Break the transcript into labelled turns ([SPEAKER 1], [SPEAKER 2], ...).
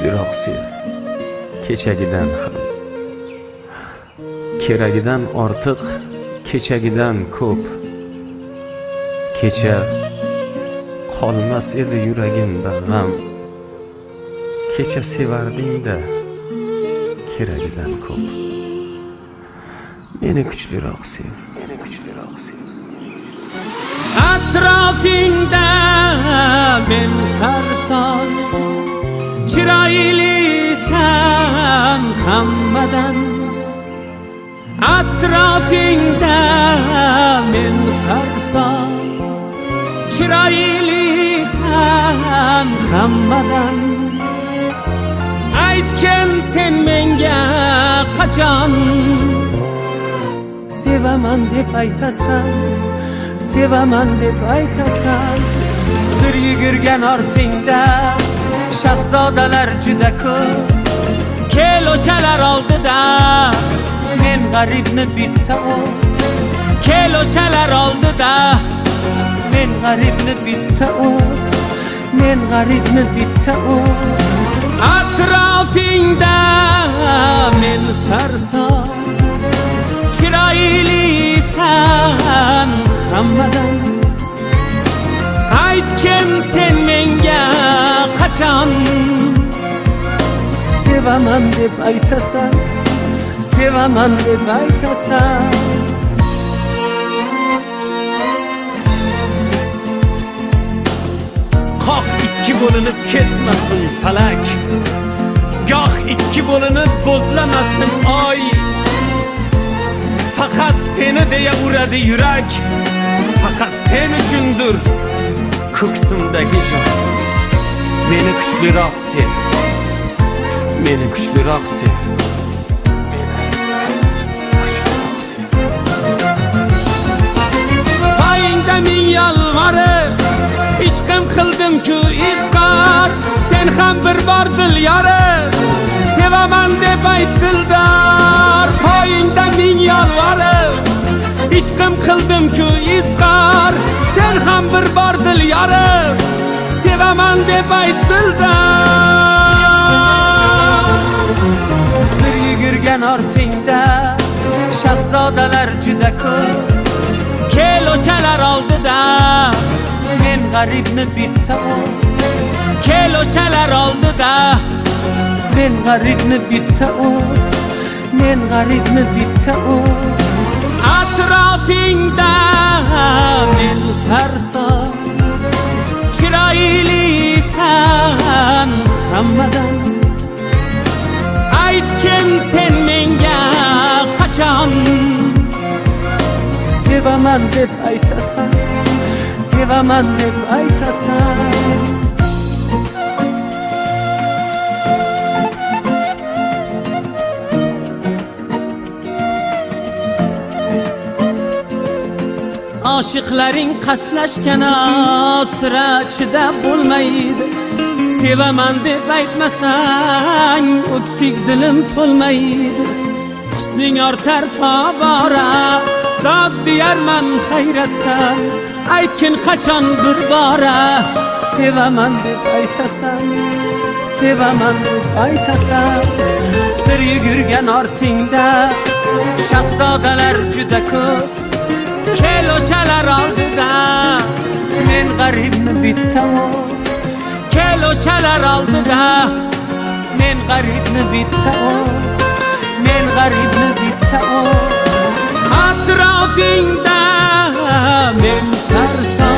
[SPEAKER 1] kuchliroq sev. Kechagidan ham, keragidan ortiq, kechagidan ko'p. Kecha qolmas edi yuragimda g'am. Kecha sevarding-da, keragidan ko'p. Meni kuchliroq sev, meni kuchliroq sev.
[SPEAKER 2] Atrofingda men sarson, chiroylisan hammadan. Atrofingda men sarson, chiroylisan hammadan. Aytgin sen menga qachon sevaman deb aytasan, sevaman deb aytasan. Sir yugurgan ortingda shahzodalar juda ko'p. Kel o'shalar oldida men g'aribni bitta ol. Kel o'shalar oldida men g'aribni bitta ol. Men g'aribni bitta ol. Atrofingda men sarson, chiroylisan hammadan. Aytgin sen menga qachon sevaman deb aytasan, sevaman deb aytasan. Qoq ikki bo'linib ketmasin falak, goh ikki bo'linib bo'zlamasin oy. Faqat seni deya uradi yurak, faqat sen uchundir ko'ksimdagi jon. Meni kuchliroq sev, meni kuchliroq sev, meni kuchliroq sev. Poyingda ming yolg'orib ishqim qildim-ku izhor. Sen ham bir bor dil yorib sevaman deb ayt dildor. Poyingda ming yolg'orib ishqim qildim-ku izhor. Sen ham bir bor dil yorib sevaman deb ayt dildor. Sir yugurgan ortingda shahzodalar juda ko'p. Kel o'shalar oldida men g'aribni bitta ol. Kel o'shalar oldida men g'aribni bitta ol. Men g'aribni bitta ol. Atrofingda men sarson, chiroylisan hammadan. Aytgin sen menga qachon sevaman deb aytasan, sevaman deb aytasan. Oshiqlaring qaslashgan sira chidab bo'lmaydi. Sevaman deb aytmasang o'ksik dilim to'lmaydi. Husning ortar tobora, dod deyarman hayratdan. Aytgin qachon bir bora sevaman deb aytasan, sevaman deb aytasan. Sir yugurgan ortingda shahzodalar juda ko'p. Kel o'shalar oldida men g'aribni bitta ol. Kel o'shalar oldida men g'aribni bitta ol. Men g'aribni bitta ol. Atrofingda men sarson,